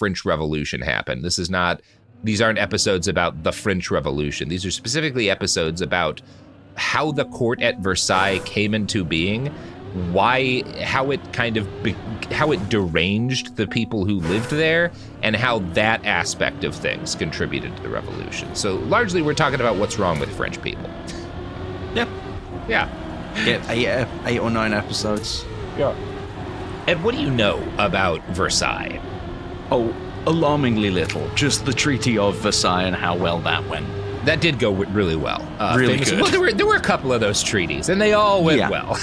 French Revolution happened. These aren't episodes about the French Revolution. These are specifically episodes about how the court at Versailles came into being, how it deranged the people who lived there, and how that aspect of things contributed to the revolution. So largely we're talking about what's wrong with French people. Yeah. Yeah. 8 or 9 episodes. Yeah. And what do you know about Versailles? Oh, alarmingly little. Just the Treaty of Versailles and how well that went. That did go really well. Really good. Well, there were a couple of those treaties, and they all went well.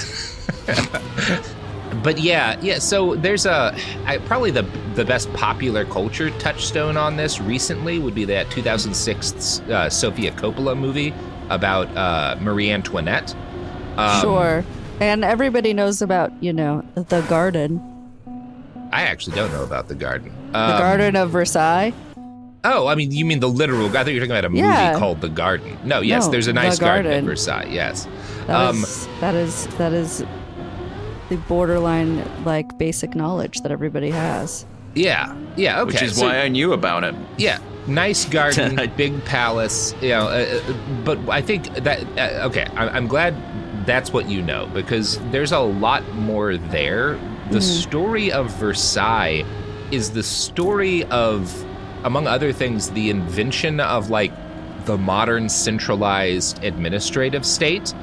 But yeah. So there's probably the best popular culture touchstone on this recently would be that 2006 Sofia Coppola movie about Marie Antoinette. Sure. And everybody knows about, the garden. I actually don't know about the garden. The Garden of Versailles. Oh, I mean, you mean the literal? I thought you were talking about a movie called The Garden. No, yes, there's a nice garden at Versailles. Yes. That is the borderline basic knowledge that everybody has. Yeah. Okay. Which is why I knew about it. Yeah. Nice garden, big palace. But I think that okay. I'm glad that's what you know, because there's a lot more there. The story of Versailles is the story of, among other things, the invention of the modern centralized administrative state,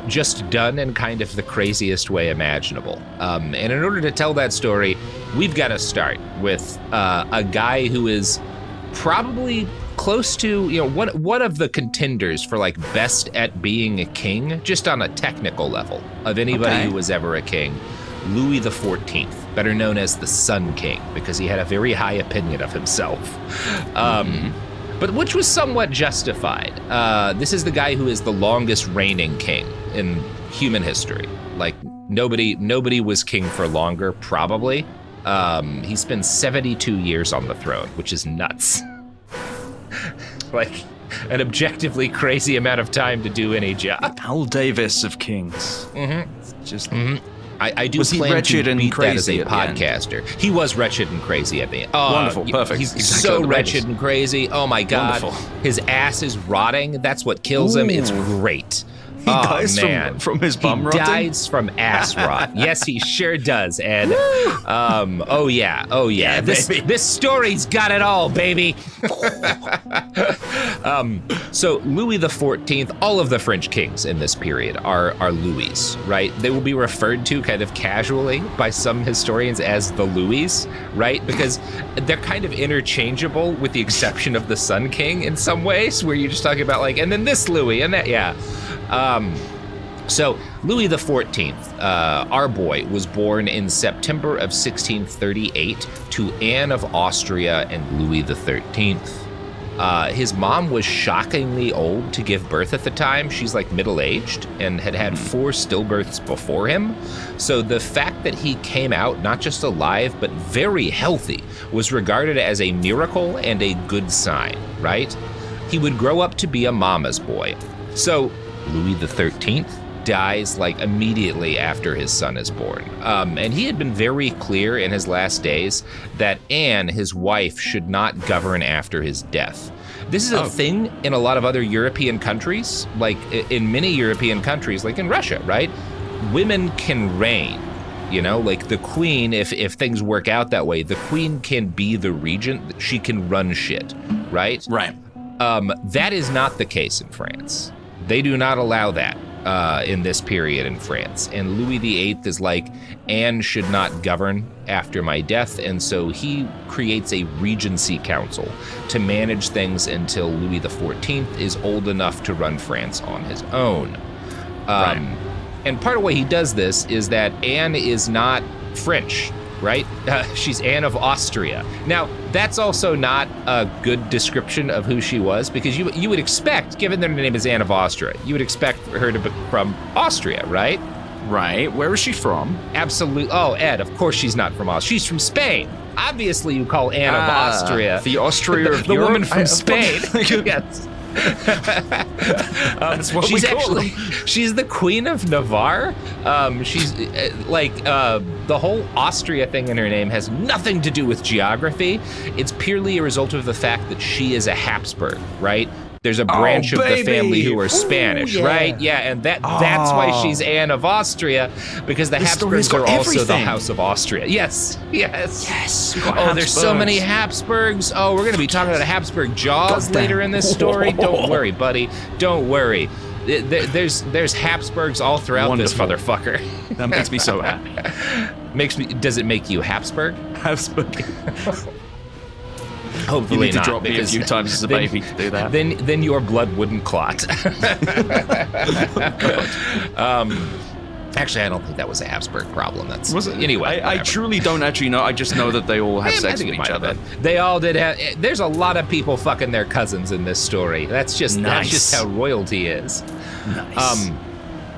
just done in kind of the craziest way imaginable. And in order to tell that story, we've got to start with a guy who is probably close to, one of the contenders for best at being a king, just on a technical level, of anybody who was ever a king. Louis XIV, better known as the Sun King, because he had a very high opinion of himself, but which was somewhat justified. This is the guy who is the longest reigning king in human history. Nobody was king for longer, probably. He spent 72 years on the throne, which is nuts. An objectively crazy amount of time to do any job. Al Davis of kings. Just... I do was plan he wretched to and beat crazy that as a podcaster. He was wretched and crazy at the end. Wonderful, perfect. He's Exactly so what the wretched Raiders. and crazy. Oh my God. Wonderful. His ass is rotting. That's what kills him. It's great. He dies from his bum rotting? He dies from ass rot. Yes, he sure does, Ed. Oh yeah. This story's got it all, baby. So Louis XIV, all of the French kings in this period are Louis, right? They will be referred to kind of casually by some historians as the Louis, right? Because they're kind of interchangeable with the exception of the Sun King in some ways, where you're just talking about and then this Louis and that, yeah. So Louis XIV, our boy, was born in September of 1638 to Anne of Austria and Louis XIII. His mom was shockingly old to give birth at the time. She's middle-aged and had 4 stillbirths before him. So the fact that he came out not just alive, but very healthy was regarded as a miracle and a good sign, right? He would grow up to be a mama's boy. So Louis XIII dies immediately after his son is born. And he had been very clear in his last days that Anne, his wife, should not govern after his death. This is a thing in a lot of other European countries, in many European countries, in Russia, right? Women can reign, the queen, if things work out that way, the queen can be the regent, she can run shit, right? Right. That is not the case in France. They do not allow that in this period in France. And Louis VIII is Anne should not govern after my death. And so he creates a regency council to manage things until Louis XIV is old enough to run France on his own. Right. And part of why he does this is that Anne is not French, right? She's Anne of Austria. Now, that's also not a good description of who she was, because you would expect, given that her name is Anne of Austria, you would expect her to be from Austria, right? Right. Where is she from? Absolutely. Oh, Ed, of course she's not from Austria. She's from Spain. Obviously, you call Anne of Austria the Austria of the Europe? woman from Spain. Yes. That's what we call them. She's the Queen of Navarre. She's the whole Austria thing in her name has nothing to do with geography. It's purely a result of the fact that she is a Habsburg, right? There's a branch of the family who are Spanish, right? Yeah, and that's why she's Anne of Austria, because the Habsburgs are also the House of Austria. Yes. Oh, there's so many Habsburgs. Oh, we're going to be talking about Habsburg Jaws later in this story. Don't worry, buddy. Don't worry. There's Habsburgs all throughout this motherfucker. That makes me so happy. Does it make you Habsburg? Habsburg. Hopefully you need to not, drop me a few times as a baby to do that. Then your blood wouldn't clot. Actually, I don't think that was a Habsburg problem. Anyway. I truly don't actually know. I just know that they all have sex with each other. They all did have. There's a lot of people fucking their cousins in this story. That's just how royalty is. Nice.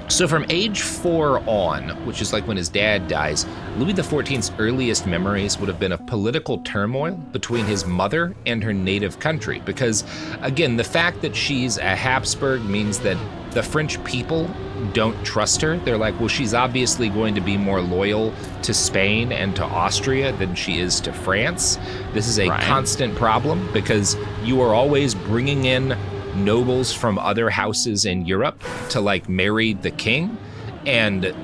So from age 4 on, which is like when his dad dies, Louis XIV's earliest memories would have been of political turmoil between his mother and her native country. Because, again, the fact that she's a Habsburg means that the French people don't trust her. They're like, well, she's obviously going to be more loyal to Spain and to Austria than she is to France. This is a constant problem because you are always bringing in nobles from other houses in Europe to like marry the king, and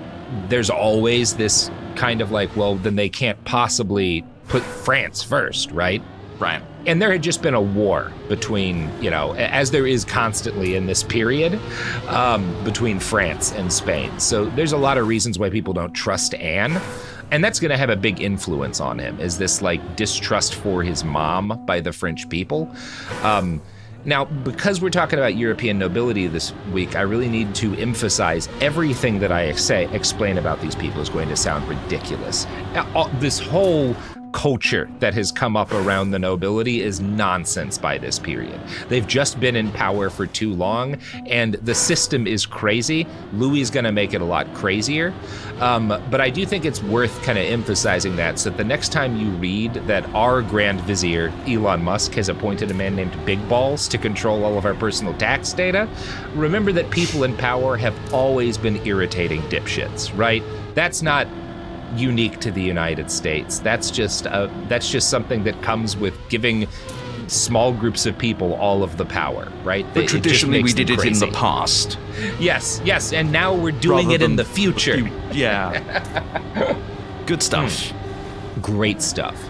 there's always this kind of like, well, then they can't possibly put France first, right? And there had just been a war between, as there is constantly in this period, between France and Spain. So there's a lot of reasons why people don't trust Anne. And that's going to have a big influence on him, is this like distrust for his mom by the French people. Now, because we're talking about European nobility this week, I really need to emphasize everything that I explain about these people is going to sound ridiculous. This whole culture that has come up around the nobility is nonsense by this period. They've just been in power for too long, and the system is crazy. Louis is going to make it a lot crazier. But I do think it's worth kind of emphasizing that, so that the next time you read that our Grand Vizier, Elon Musk, has appointed a man named Big Balls to control all of our personal tax data, remember that people in power have always been irritating dipshits, right? That's not unique to the United States. That's just something that comes with giving small groups of people all of the power, right? But traditionally we did it in the past. Yes, and now we're doing it in the future. Yeah. Good stuff. Great stuff.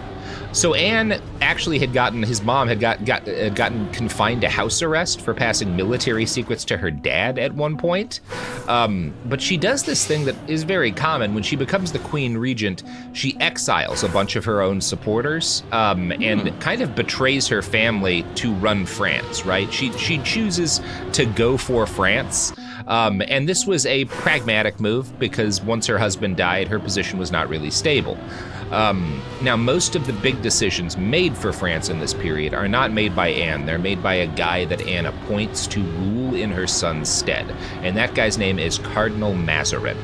So Anne actually his mom had gotten confined to house arrest for passing military secrets to her dad at one point. But she does this thing that is very common. When she becomes the Queen Regent, she exiles a bunch of her own supporters and kind of betrays her family to run France, right? She chooses to go for France. And this was a pragmatic move because once her husband died, her position was not really stable. Now, most of the big decisions made for France in this period are not made by Anne. They're made by a guy that Anne appoints to rule in her son's stead. And that guy's name is Cardinal Mazarin.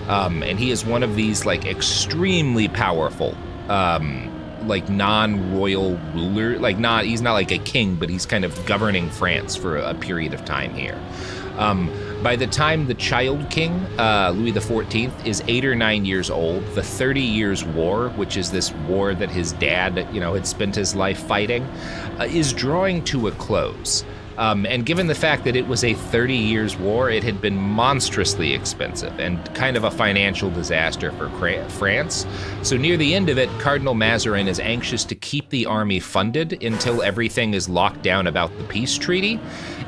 And he is one of these like extremely powerful, like non-royal ruler. He's not like a king, but he's kind of governing France for a period of time here. By the time the child king, Louis XIV, is 8 or 9 years old, the 30 Years' War, which is this war that his dad, had spent his life fighting, is drawing to a close. And given the fact that it was a 30 Years' War, it had been monstrously expensive and kind of a financial disaster for France. So near the end of it, Cardinal Mazarin is anxious to keep the army funded until everything is locked down about the peace treaty.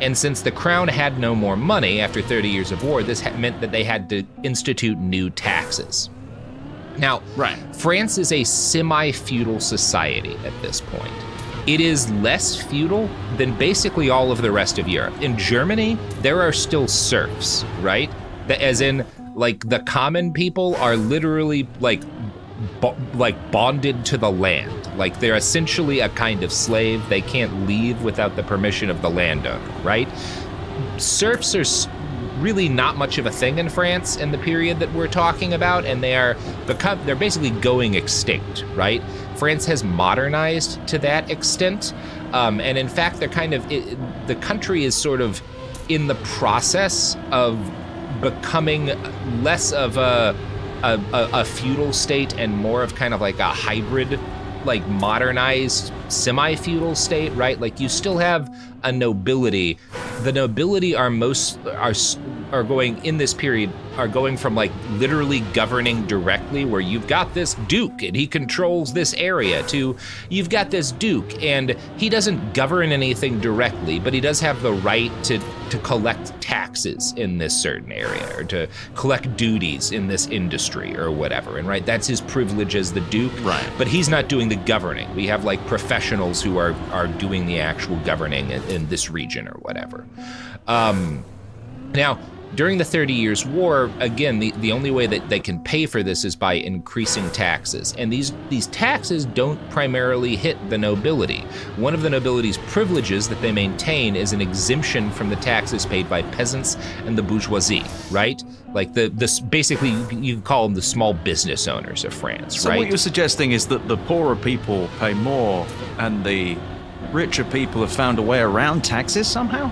And since the crown had no more money after 30 years of war, this meant that they had to institute new taxes. Now, France is a semi-feudal society at this point. It is less feudal than basically all of the rest of Europe. In Germany, there are still serfs, right? As in, like, the common people are literally, like bonded to the land. Like, they're essentially a kind of slave. They can't leave without the permission of the landowner, right? Serfs are really not much of a thing in France in the period that we're talking about, and they're basically going extinct, right? France has modernized to that extent, and in fact, they're kind of the country is sort of in the process of becoming less of a feudal state and more of kind of like a hybrid, like modernized semi-feudal state, right? Like you still have a nobility. The nobility are going in this period are going from like literally governing directly, where you've got this duke and he controls this area, to you've got this duke and he doesn't govern anything directly, but he does have the right to collect taxes in this certain area, or to collect duties in this industry or whatever. And right, that's his privilege as the duke. Right. But he's not doing the governing. We have like professionals who are doing the actual governing in this region or whatever. Now, during the 30 Years' War, again, the only way that they can pay for this is by increasing taxes. And these taxes don't primarily hit the nobility. One of the nobility's privileges that they maintain is an exemption from the taxes paid by peasants and the bourgeoisie, right? Like this basically, you could call them the small business owners of France, so right? What you're suggesting is that the poorer people pay more and the richer people have found a way around taxes somehow?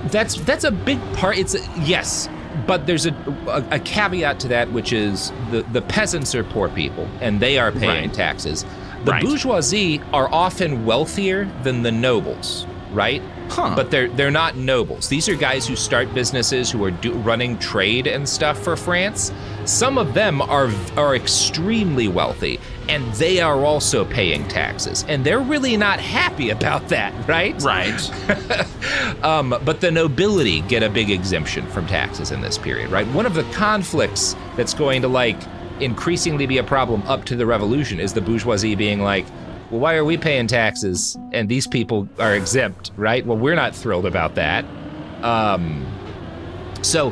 That's a big part. Yes, but there's a caveat to that, which is the peasants are poor people and they are paying taxes. The bourgeoisie are often wealthier than the nobles, right? But they're not nobles. These are guys who start businesses, who are running trade and stuff for France. Some of them are extremely wealthy, and they are also paying taxes, and they're really not happy about that, right? Right. But the nobility get a big exemption from taxes in this period, right? One of the conflicts that's going to like increasingly be a problem up to the revolution is the bourgeoisie being like, well, why are we paying taxes and these people are exempt, right? Well, we're not thrilled about that. So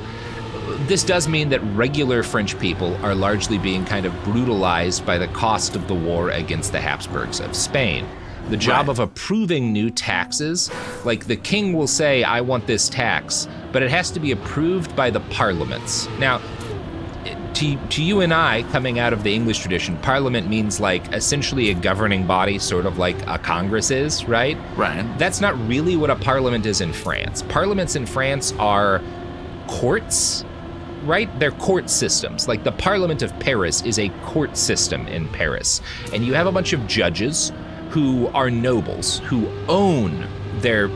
this does mean that regular French people are largely being kind of brutalized by the cost of the war against the Habsburgs of Spain. The job of approving new taxes, like the king will say, I want this tax, but it has to be approved by the parliaments. Now, to you and I, coming out of the English tradition, parliament means like essentially a governing body, sort of like a Congress is, right? Right. That's not really what a parliament is in France. Parliaments in France are courts, right? They're court systems. Like the Parliament of Paris is a court system in Paris. And you have a bunch of judges who are nobles, who own their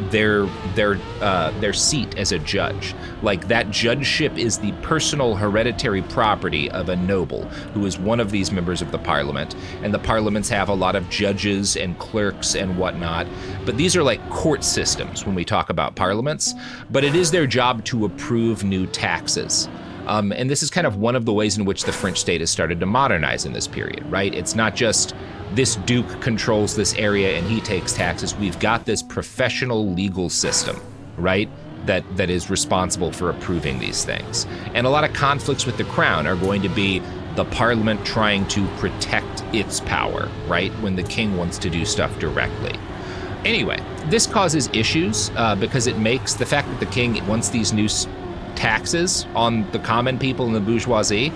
seat as a judge. Like that judgeship is the personal hereditary property of a noble who is one of these members of the parliament. And the parliaments have a lot of judges and clerks and whatnot. But these are like court systems when we talk about parliaments. But it is their job to approve new taxes. And this is kind of one of the ways in which the French state has started to modernize in this period, right? It's not just this duke controls this area and he takes taxes. We've got this professional legal system, right? That is responsible for approving these things. And a lot of conflicts with the crown are going to be the parliament trying to protect its power, right? When the king wants to do stuff directly. Anyway, this causes issues because it makes the fact that the king wants these new taxes on the common people and the bourgeoisie,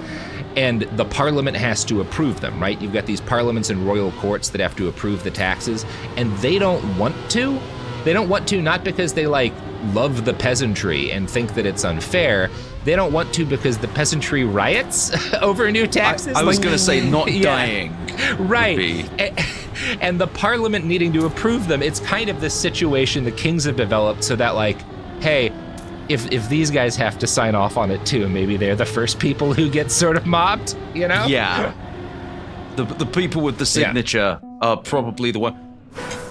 and the parliament has to approve them, right? You've got these parliaments and royal courts that have to approve the taxes, and they don't want to. They don't want to, not because they like love the peasantry and think that it's unfair. They don't want to because the peasantry riots over new taxes. I was going to say not dying. Right. And the parliament needing to approve them. It's kind of this situation the kings have developed so that like, hey, if these guys have to sign off on it too, maybe they're the first people who get sort of mobbed, you know? Yeah. The people with the signature are probably the one.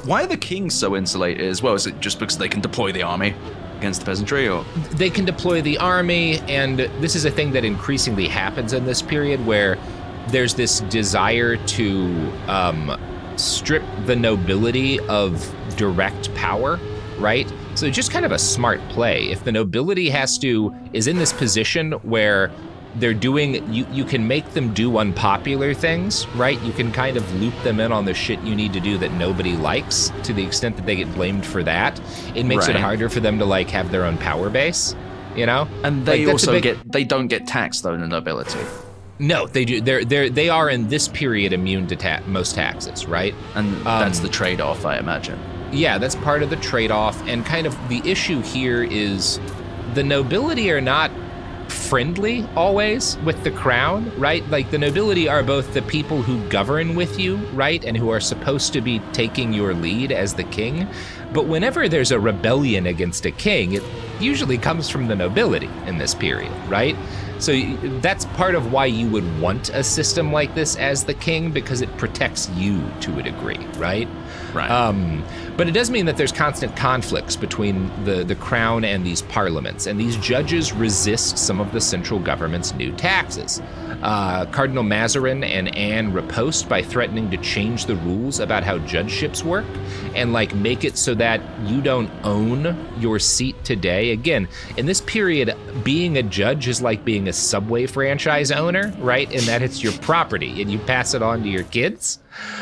Why are the kings so insulated as well? Is it just because they can deploy the army against the peasantry, or? They can deploy the army, and this is a thing that increasingly happens in this period where there's this desire to strip the nobility of direct power, right? So just kind of a smart play. If the nobility is in this position where they're doing, you can make them do unpopular things, right? You can kind of loop them in on the shit you need to do that nobody likes, to the extent that they get blamed for that. It makes it harder for them to like have their own power base, you know? And they also they don't get taxed though, the nobility. No, they do. They are in this period immune to most taxes, right? And that's the trade-off, I imagine. Yeah, that's part of the trade-off. And kind of the issue here is the nobility are not friendly always with the crown, right? Like the nobility are both the people who govern with you, right? And who are supposed to be taking your lead as the king. But whenever there's a rebellion against a king, it usually comes from the nobility in this period, right? So that's part of why you would want a system like this as the king, because it protects you to a degree, right? Right. But it does mean that there's constant conflicts between the crown and these parliaments, and these judges resist some of the central government's new taxes. Cardinal Mazarin and Anne riposte by threatening to change the rules about how judgeships work and like make it so that you don't own your seat today. Again, in this period, being a judge is like being a Subway franchise owner, right? In that it's your property and you pass it on to your kids.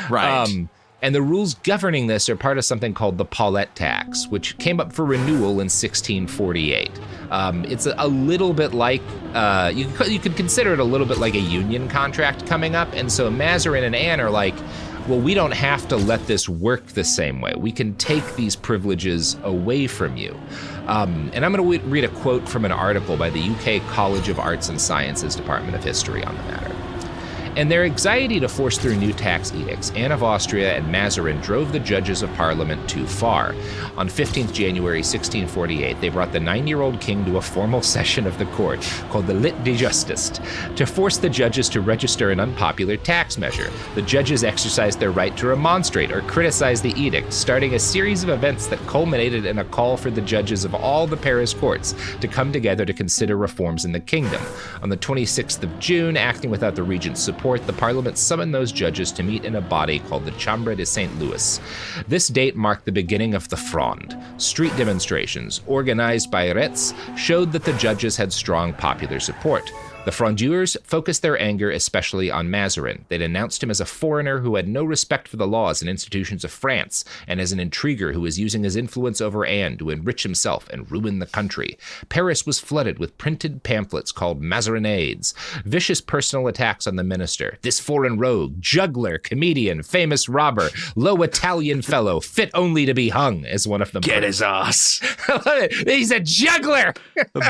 Right. And the rules governing this are part of something called the Paulette tax, which came up for renewal in 1648. It's a little bit like, you could consider it a little bit like a union contract coming up. And so Mazarin and Anne are like, well, we don't have to let this work the same way. We can take these privileges away from you. And I'm going to read a quote from an article by the UK College of Arts and Sciences Department of History on the matter. In their anxiety to force through new tax edicts, Anne of Austria and Mazarin drove the judges of Parliament too far. On 15th January 1648, they brought the 9-year-old king to a formal session of the court called the Lit de Justice to force the judges to register an unpopular tax measure. The judges exercised their right to remonstrate or criticize the edict, starting a series of events that culminated in a call for the judges of all the Paris courts to come together to consider reforms in the kingdom. On the 26th of June, acting without the regent's support, the Parliament summoned those judges to meet in a body called the Chambre de Saint Louis. This date marked the beginning of the Fronde. Street demonstrations, organized by Retz, showed that the judges had strong popular support. The Frondeurs focused their anger especially on Mazarin. They denounced him as a foreigner who had no respect for the laws and institutions of France, and as an intriguer who was using his influence over Anne to enrich himself and ruin the country. Paris was flooded with printed pamphlets called Mazarinades, vicious personal attacks on the minister. This foreign rogue, juggler, comedian, famous robber, low Italian fellow, fit only to be hung, as one of them Get his ass. He's a juggler!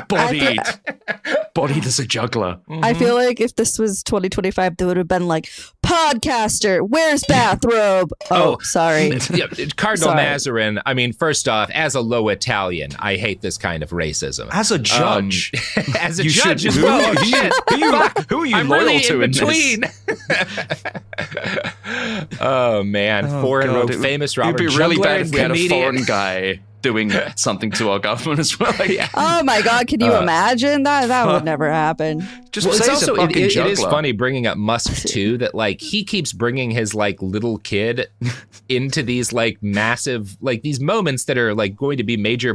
Bodied as a juggler. Mm-hmm. I feel like if this was 2025, they would have been like, podcaster, where's bathrobe? Oh, sorry. Yeah, Cardinal Sorry. Mazarin, I mean, first off, as a low Italian, I hate this kind of racism. As a judge. As a You judge should- as well. Oh, shit. Who are you I'm loyal really to in in between. Oh, man. Foreign God, rogue, it would- famous It would robber, be really juggler, bad and if we had a comedian. foreign guy doing something to our government as well. Like, Oh my God, can you imagine that? That would never happen. just Well, it's say he's also a fucking it is juggler. funny bringing up Musk too, that like he keeps bringing his like little kid into these like massive like these moments that are like going to be major